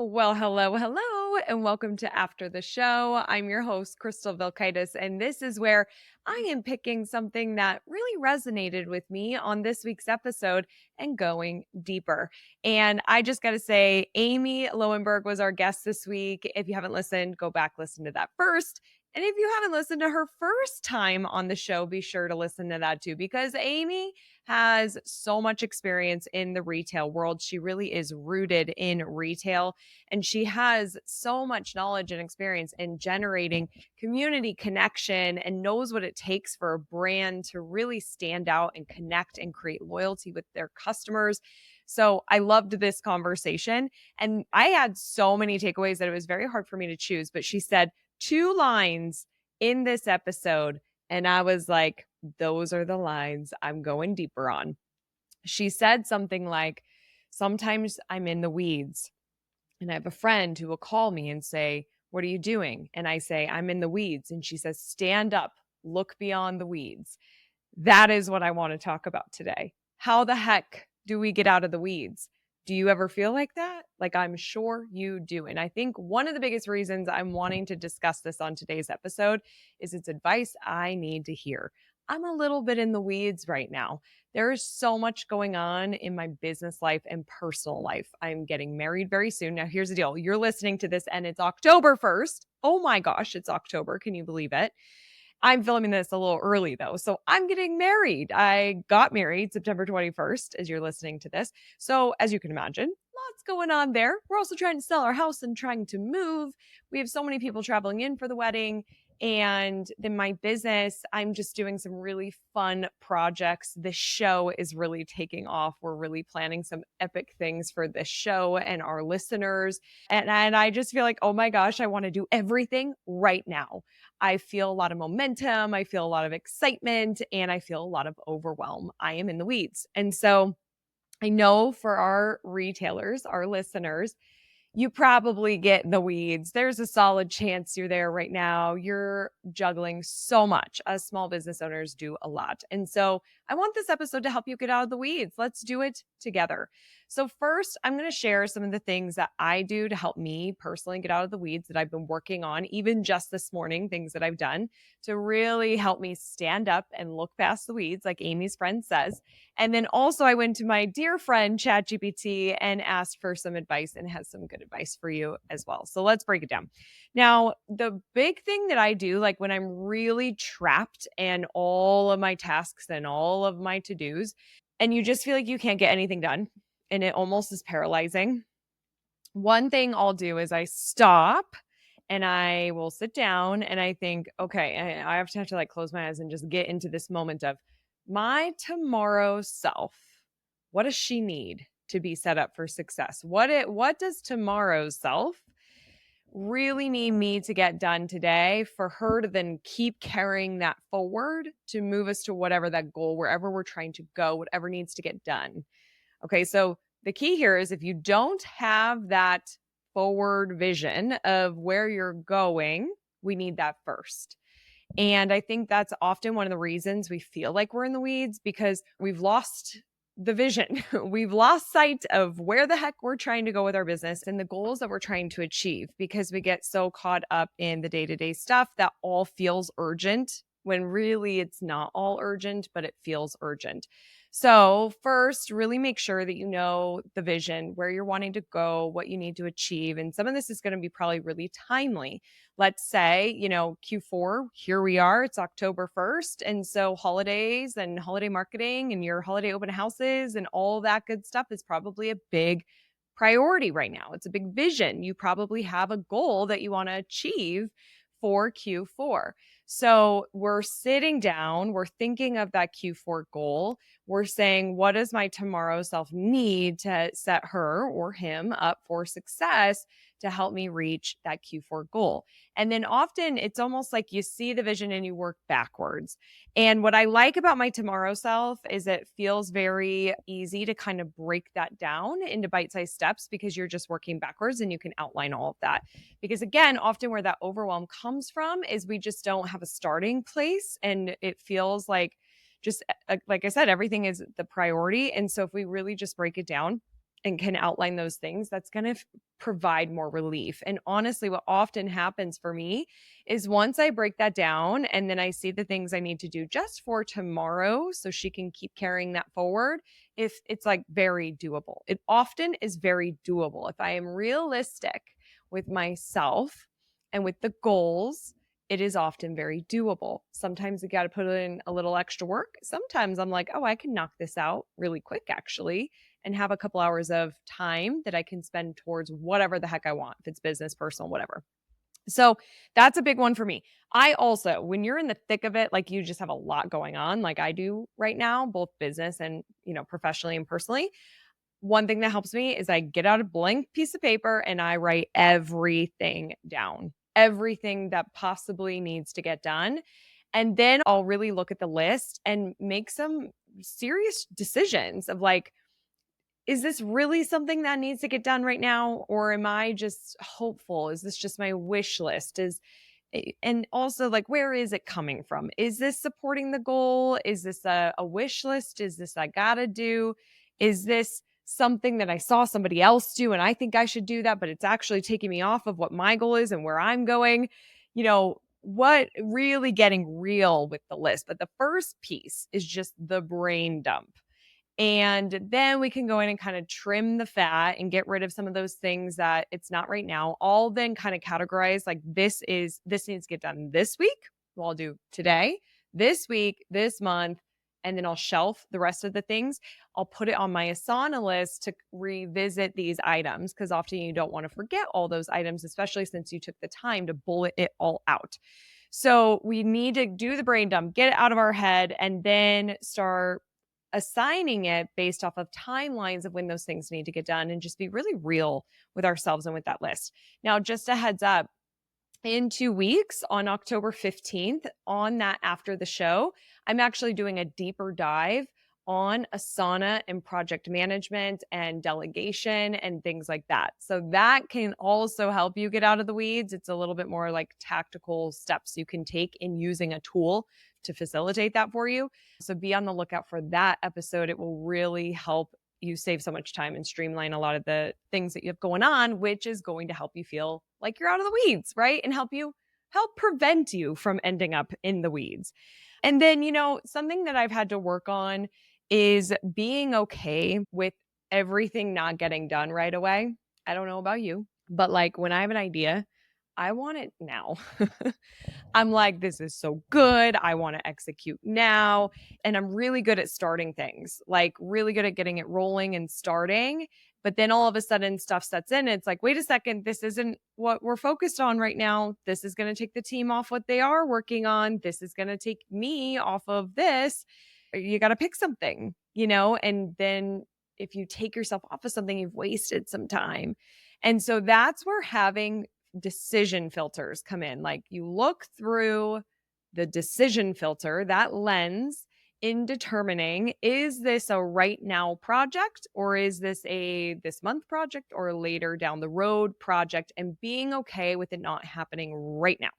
Well, hello, and welcome to After the Show. I'm your host, Crystal Vilkaitis, and this is where I am picking something that really resonated with me on this week's episode and going deeper. And I just got to say, Amy Loewenberg was our guest this week. If you haven't listened, go back, listen to that first. And if you haven't listened to her first time on the show, be sure to listen to that too, because Amy has so much experience in the retail world. She really is rooted in retail and she has so much knowledge and experience in generating community connection and knows what it takes for a brand to really stand out and connect and create loyalty with their customers. So I loved this conversation. And I had so many takeaways that it was very hard for me to choose. But she said two lines in this episode. And I was like, those are the lines I'm going deeper on. She said something like, sometimes I'm in the weeds. And I have a friend who will call me and say, "What are you doing?" And I say, "I'm in the weeds." And she says, "Stand up, look beyond the weeds." That is what I want to talk about today. How the heck do we get out of the weeds? Do you ever feel like that? Like, I'm sure you do. And I think one of the biggest reasons I'm wanting to discuss this on today's episode is it's advice I need to hear. I'm a little bit in the weeds right now. There is so much going on in my business life and personal life. I'm getting married very soon. Now, here's the deal. You're listening to this and it's October 1st. Oh my gosh, it's October. Can you believe it? I'm filming this a little early though. So I'm getting married. I got married September 21st as you're listening to this. So as you can imagine, lots going on there. We're also trying to sell our house and trying to move. We have so many people traveling in for the wedding. And then my business, I'm just doing some really fun projects. This show is really taking off. We're really planning some epic things for this show and our listeners. And I just feel like, oh my gosh, I want to do everything right now. I feel a lot of momentum, I feel a lot of excitement, and I feel a lot of overwhelm. I am in the weeds. And so I know for our retailers, our listeners, you probably get in the weeds. There's a solid chance you're there right now. You're juggling so much. Us small business owners do a lot. And so I want this episode to help you get out of the weeds. Let's do it together. So, first, I'm going to share some of the things that I do to help me personally get out of the weeds that I've been working on, even just this morning, things that I've done to really help me stand up and look past the weeds, like Amy's friend says. And then also, I went to my dear friend ChatGPT and asked for some advice and has some good advice for you as well. So, let's break it down. Now, the big thing that I do, like when I'm really trapped and all of my tasks and all of my to dos, and you just feel like you can't get anything done and it almost is paralyzing. One thing I'll do is I stop and I will sit down and I think, okay, I have to like close my eyes and just get into this moment of my tomorrow self. What does she need to be set up for success? What does tomorrow's self really need me to get done today for her to then keep carrying that forward to move us to whatever that goal, wherever we're trying to go, whatever needs to get done. Okay, so the key here is if you don't have that forward vision of where you're going, we need that first. And I think that's often one of the reasons we feel like we're in the weeds because we've lost the vision. We've lost sight of where the heck we're trying to go with our business and the goals that we're trying to achieve because we get so caught up in the day-to-day stuff that all feels urgent when really it's not all urgent, but it feels urgent. So, first, really make sure that you know the vision, where you're wanting to go, what you need to achieve. And some of this is going to be probably really timely. Let's say, Q4, here we are, it's October 1st. And so, holidays and holiday marketing and your holiday open houses and all that good stuff is probably a big priority right now. It's a big vision. You probably have a goal that you want to achieve for Q4. So we're sitting down, we're thinking of that Q4 goal. We're saying, what does my tomorrow self need to set her or him up for success to help me reach that Q4 goal? And then often it's almost like you see the vision and you work backwards. And what I like about my tomorrow self is it feels very easy to kind of break that down into bite-sized steps because you're just working backwards and you can outline all of that. Because again, often where that overwhelm comes from is we just don't have a starting place and it feels like just like I said, everything is the priority. And so if we really just break it down, and can outline those things, that's going to provide more relief. And honestly, what often happens for me is once I break that down and then I see the things I need to do just for tomorrow so she can keep carrying that forward, if it's like very doable. It often is very doable. If I am realistic with myself and with the goals, it is often very doable. Sometimes you got to put in a little extra work. Sometimes I'm like, oh, I can knock this out really quick, actually, and have a couple hours of time that I can spend towards whatever the heck I want, if it's business, personal, whatever. So that's a big one for me. I also, when you're in the thick of it, like you just have a lot going on, like I do right now, both business and, professionally and personally. One thing that helps me is I get out a blank piece of paper and I write everything down, everything that possibly needs to get done. And then I'll really look at the list and make some serious decisions of like, is this really something that needs to get done right now? Or am I just hopeful? Is this just my wish list? And also like, where is it coming from? Is this supporting the goal? Is this a wish list? Is this I gotta do? Is this something that I saw somebody else do and I think I should do that, but it's actually taking me off of what my goal is and where I'm going? What really getting real with the list. But the first piece is just the brain dump. And then we can go in and kind of trim the fat and get rid of some of those things that it's not right now. All then kind of categorize like this needs to get done this week. Well, I'll do today, this week, this month, and then I'll shelf the rest of the things. I'll put it on my Asana list to revisit these items because often you don't want to forget all those items, especially since you took the time to bullet it all out. So we need to do the brain dump, get it out of our head, and then start assigning it based off of timelines of when those things need to get done and just be really real with ourselves and with that list. Now, just a heads up, in 2 weeks on October 15th, on that after the show, I'm actually doing a deeper dive on Asana and project management and delegation and things like that. So that can also help you get out of the weeds. It's a little bit more like tactical steps you can take in using a tool to facilitate that for you. So be on the lookout for that episode. It will really help you save so much time and streamline a lot of the things that you have going on, which is going to help you feel like you're out of the weeds, right? And help prevent you from ending up in the weeds. And then, something that I've had to work on is being okay with everything not getting done right away. I don't know about you, but like when I have an idea, I want it now. I'm like, this is so good. I want to execute now. And I'm really good at starting things, like really good at getting it rolling and starting. But then all of a sudden stuff sets in. It's like, wait a second, this isn't what we're focused on right now. This is going to take the team off what they are working on. This is going to take me off of this. You got to pick something, and then if you take yourself off of something, you've wasted some time. And so that's where having decision filters come in. Like you look through the decision filter, that lens, in determining, is this a right now project or is this a this month project or later down the road project, and being okay with it not happening right now.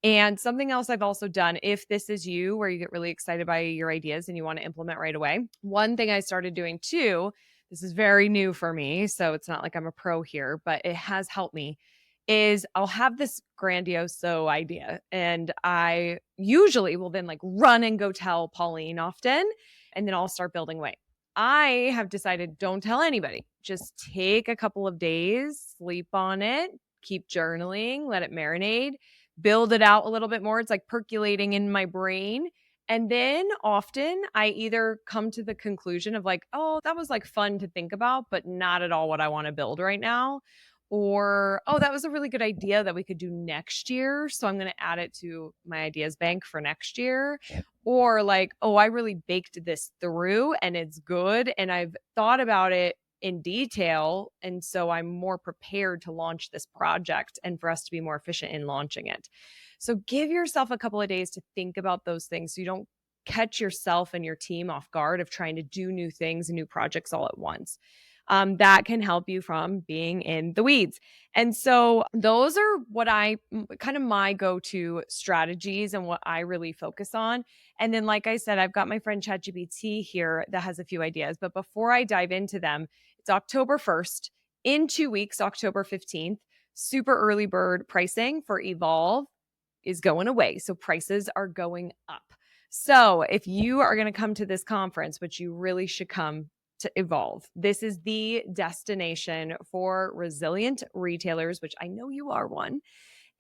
And something else I've also done, if this is you, where you get really excited by your ideas and you want to implement right away, one thing I started doing too, this is very new for me, so it's not like I'm a pro here, but it has helped me, is I'll have this grandiose idea and I usually will then like run and go tell Pauline often, and then I'll start building away. I have decided don't tell anybody. Just take a couple of days, sleep on it, keep journaling, let it marinate, build it out a little bit more. It's like percolating in my brain. And then often I either come to the conclusion of like, oh, that was like fun to think about, but not at all what I want to build right now. Or, oh, that was a really good idea that we could do next year. So I'm going to add it to my ideas bank for next year. Or like, oh, I really baked this through and it's good. And I've thought about it in detail. And so I'm more prepared to launch this project and for us to be more efficient in launching it. So give yourself a couple of days to think about those things so you don't catch yourself and your team off guard of trying to do new things and new projects all at once. That can help you from being in the weeds. And so those are what I kind of my go-to strategies and what I really focus on. And then, like I said, I've got my friend ChatGPT here that has a few ideas. But before I dive into them, It's October 1st. In 2 weeks, October 15th, super early bird pricing for Evolve is going away. So prices are going up. So if you are going to come to this conference, which you really should come to Evolve, this is the destination for resilient retailers, which I know you are one.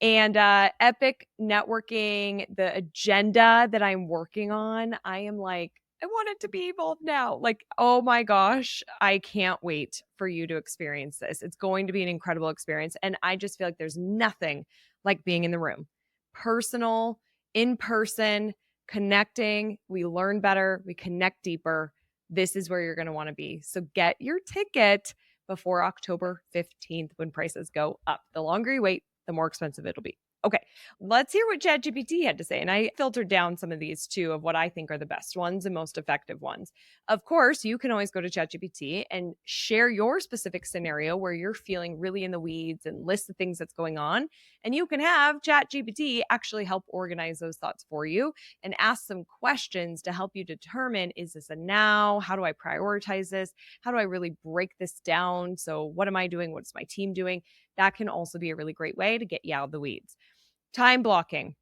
And epic networking, the agenda that I'm working on, I am like, I want it to be Evolve now. Like, oh my gosh, I can't wait for you to experience this. It's going to be an incredible experience. And I just feel like there's nothing like being in the room, personal, in person, connecting. We learn better, we connect deeper. This is where you're going to want to be. So get your ticket before October 15th when prices go up. The longer you wait, the more expensive it'll be. Okay, let's hear what ChatGPT had to say. And I filtered down some of these too of what I think are the best ones and most effective ones. Of course, you can always go to ChatGPT and share your specific scenario where you're feeling really in the weeds and list the things that's going on. And you can have ChatGPT actually help organize those thoughts for you and ask some questions to help you determine, is this a now? How do I prioritize this? How do I really break this down? So what am I doing? What's my team doing? That can also be a really great way to get you out of the weeds. Time blocking.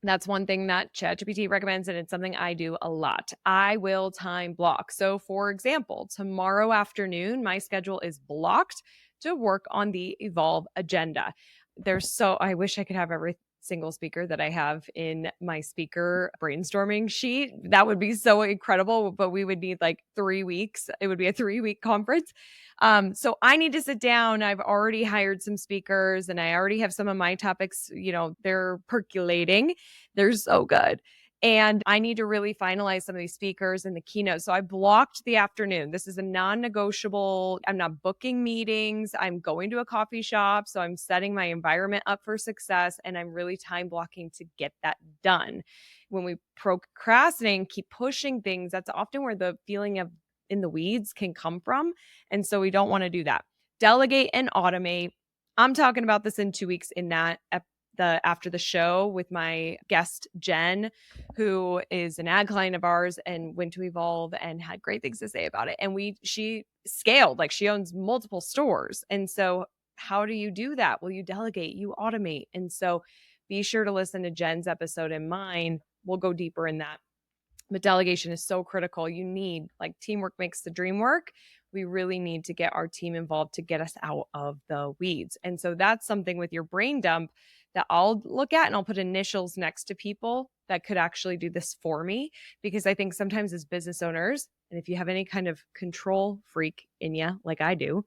That's one thing that ChatGPT recommends, and it's something I do a lot. I will time block. So, for example, tomorrow afternoon, my schedule is blocked to work on the Evolve agenda. I wish I could have every single speaker that I have in my speaker brainstorming sheet. That would be so incredible, but we would need like 3 weeks. It would be a 3-week conference. So I need to sit down. I've already hired some speakers and I already have some of my topics, they're percolating. They're so good. And I need to really finalize some of these speakers and the keynote. So I blocked the afternoon. This is a non-negotiable. I'm not booking meetings. I'm going to a coffee shop. So I'm setting my environment up for success. And I'm really time blocking to get that done. When we procrastinate and keep pushing things, that's often where the feeling of in the weeds can come from. And so we don't want to do that. Delegate and automate. I'm talking about this in 2 weeks in that after the show with my guest Jen, who is an ad client of ours and went to Evolve and had great things to say about it. And she scaled, like she owns multiple stores. And so how do you do that? Well, you delegate, you automate. And so be sure to listen to Jen's episode and mine. We'll go deeper in that. But delegation is so critical. You need, like, teamwork makes the dream work. We really need to get our team involved to get us out of the weeds. And so that's something with your brain dump that I'll look at, and I'll put initials next to people that could actually do this for me. Because I think sometimes as business owners, and if you have any kind of control freak in you, like I do,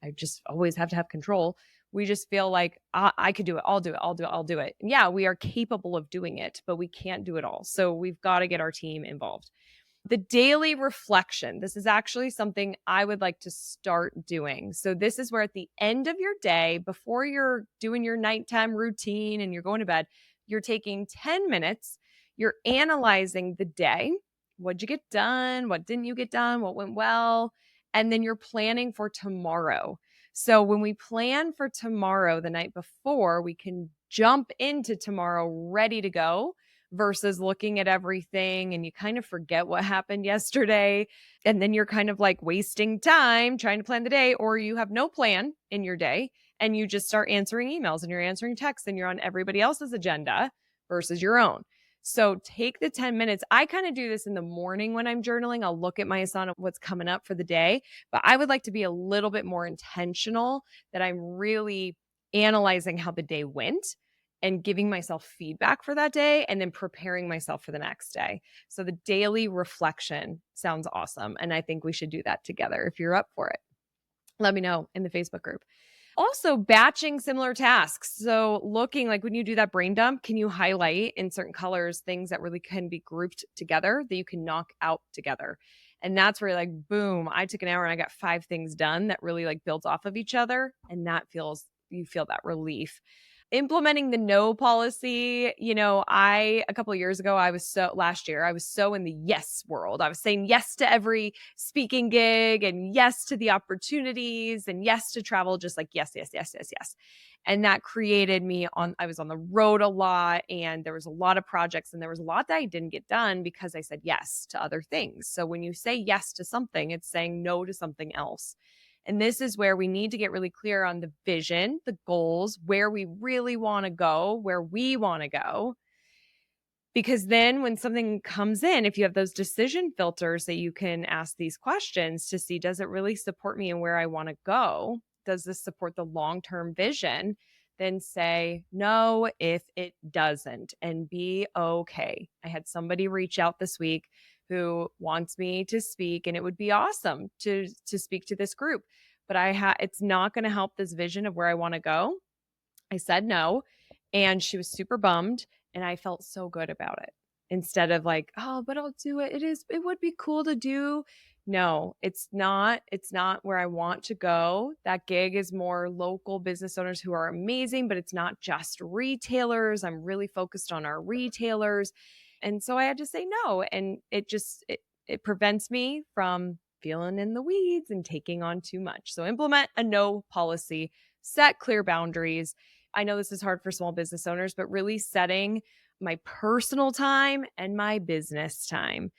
I just always have to have control. We just feel like I could do it. I'll do it. I'll do it. I'll do it. And yeah, we are capable of doing it, but we can't do it all. So we've got to get our team involved. The daily reflection. This is actually something I would like to start doing. So this is where at the end of your day, before you're doing your nighttime routine and you're going to bed, you're taking 10 minutes, you're analyzing the day. What'd you get done? What didn't you get done? What went well? And then you're planning for tomorrow. So when we plan for tomorrow the night before, we can jump into tomorrow ready to go versus looking at everything and you kind of forget what happened yesterday. And then you're kind of like wasting time trying to plan the day, or you have no plan in your day and you just start answering emails and you're answering texts and you're on everybody else's agenda versus your own. So take the 10 minutes. I kind of do this in the morning when I'm journaling. I'll look at my Asana, what's coming up for the day, but I would like to be a little bit more intentional that I'm really analyzing how the day went and giving myself feedback for that day and then preparing myself for the next day. So the daily reflection sounds awesome. And I think we should do that together if you're up for it. Let me know in the Facebook group. Also, batching similar tasks. So looking like when you do that brain dump, can you highlight in certain colors things that really can be grouped together that you can knock out together? And that's where like, boom, I took an hour and I got 5 things done that really like built off of each other. And you feel that relief. Implementing the no policy. A couple of years ago, last year, I was so in the yes world. I was saying yes to every speaking gig and yes to the opportunities and yes to travel, just like yes, yes, yes, yes, yes. And that created I was on the road a lot and there was a lot of projects and there was a lot that I didn't get done because I said yes to other things. So when you say yes to something, it's saying no to something else. And this is where we need to get really clear on the vision, the goals, where we really want to go, where we want to go. Because then when something comes in, if you have those decision filters that you can ask these questions to see, does it really support me and where I want to go? Does this support the long term vision? Then say no if it doesn't and be okay. I had somebody reach out this week who wants me to speak, and it would be awesome to speak to this group, but it's not going to help this vision of where I want to go. I said no, and she was super bummed, and I felt so good about it. Instead of like, "Oh, but I'll do it. It would be cool to do." No, it's not where I want to go. That gig is more local business owners who are amazing, but it's not just retailers. I'm really focused on our retailers. And so I had to say no, and it prevents me from feeling in the weeds and taking on too much. So implement a no policy, set clear boundaries. I know this is hard for small business owners, but really setting my personal time and my business time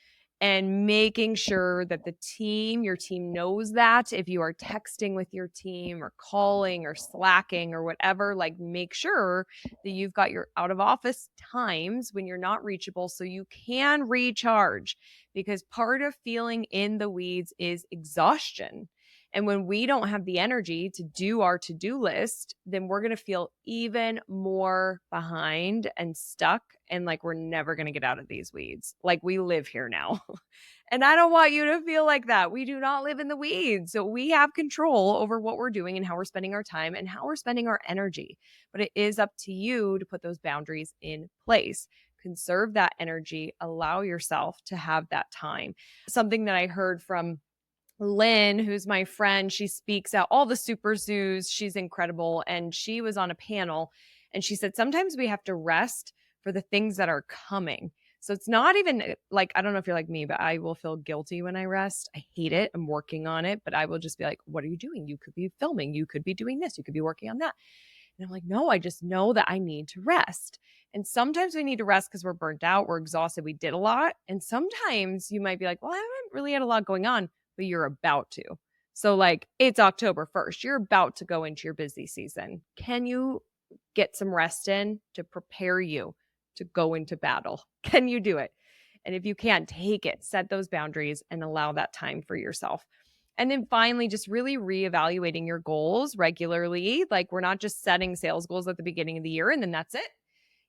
and making sure that your team knows that. If you are texting with your team or calling or slacking or whatever, like make sure that you've got your out of office times when you're not reachable so you can recharge, because part of feeling in the weeds is exhaustion. And when we don't have the energy to do our to-do list, then we're going to feel even more behind and stuck and like we're never going to get out of these weeds. Like we live here now. And I don't want you to feel like that. We do not live in the weeds. So we have control over what we're doing and how we're spending our time and how we're spending our energy. But it is up to you to put those boundaries in place. Conserve that energy, allow yourself to have that time. Something that I heard from Lynn, who's my friend, she speaks at all the super zoos. She's incredible. And she was on a panel and she said, sometimes we have to rest for the things that are coming. So it's not even like, I don't know if you're like me, but I will feel guilty when I rest. I hate it. I'm working on it, but I will just be like, what are you doing? You could be filming. You could be doing this. You could be working on that. And I'm like, no, I just know that I need to rest. And sometimes we need to rest because we're burnt out, we're exhausted, we did a lot. And sometimes you might be like, well, I haven't really had a lot going on, but you're about to. So, like, it's October 1st, you're about to go into your busy season. Can you get some rest in to prepare you to go into battle? Can you do it? And if you can't, take it, set those boundaries and allow that time for yourself. And then finally, just really reevaluating your goals regularly. Like, we're not just setting sales goals at the beginning of the year and then that's it.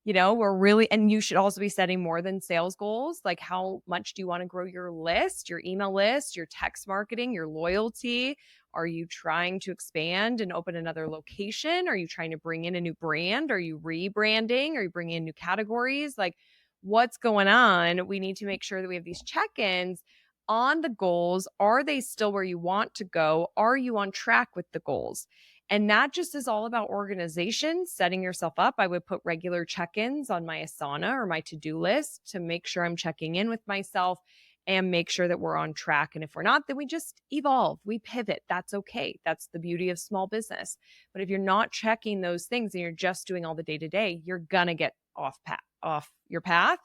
We're really, and you should also be setting more than sales goals. Like, how much do you want to grow your list, your email list, your text marketing, your loyalty? Are you trying to expand and open another location? Are you trying to bring in a new brand? Are you rebranding? Are you bringing in new categories? Like, what's going on? We need to make sure that we have these check-ins on the goals. Are they still where you want to go? Are you on track with the goals? And that just is all about organization, setting yourself up. I would put regular check-ins on my Asana or my to-do list to make sure I'm checking in with myself and make sure that we're on track. And if we're not, then we just evolve, we pivot. That's okay. That's the beauty of small business. But if you're not checking those things and you're just doing all the day-to-day, you're going to get off your path.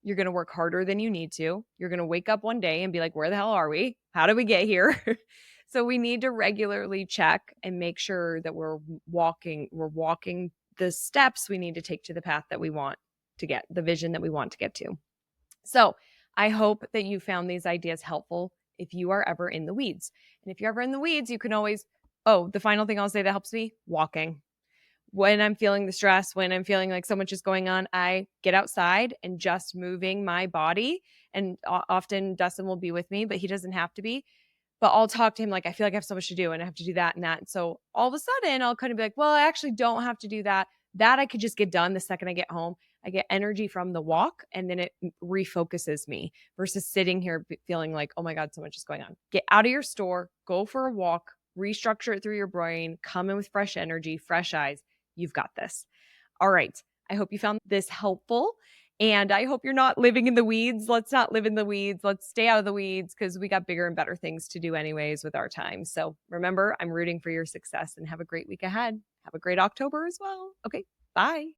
You're going to work harder than you need to. You're going to wake up one day and be like, where the hell are we? How did we get here? So we need to regularly check and make sure that we're walking the steps we need to take to the path that we want to get, the vision that we want to get to. So I hope that you found these ideas helpful if you are ever in the weeds. And if you're ever in the weeds, you can always, the final thing I'll say that helps me, walking. When I'm feeling the stress, when I'm feeling like so much is going on, I get outside and just moving my body. And often Dustin will be with me, but he doesn't have to be. But I'll talk to him like, I feel like I have so much to do and I have to do that and that. And so all of a sudden I'll kind of be like, well, I actually don't have to do that. That I could just get done the second I get home. I get energy from the walk and then it refocuses me versus sitting here feeling like, oh my God, so much is going on. Get out of your store, go for a walk, restructure it through your brain, come in with fresh energy, fresh eyes. You've got this. All right. I hope you found this helpful. And I hope you're not living in the weeds. Let's not live in the weeds. Let's stay out of the weeds because we got bigger and better things to do anyways with our time. So remember, I'm rooting for your success and have a great week ahead. Have a great October as well. Okay, bye.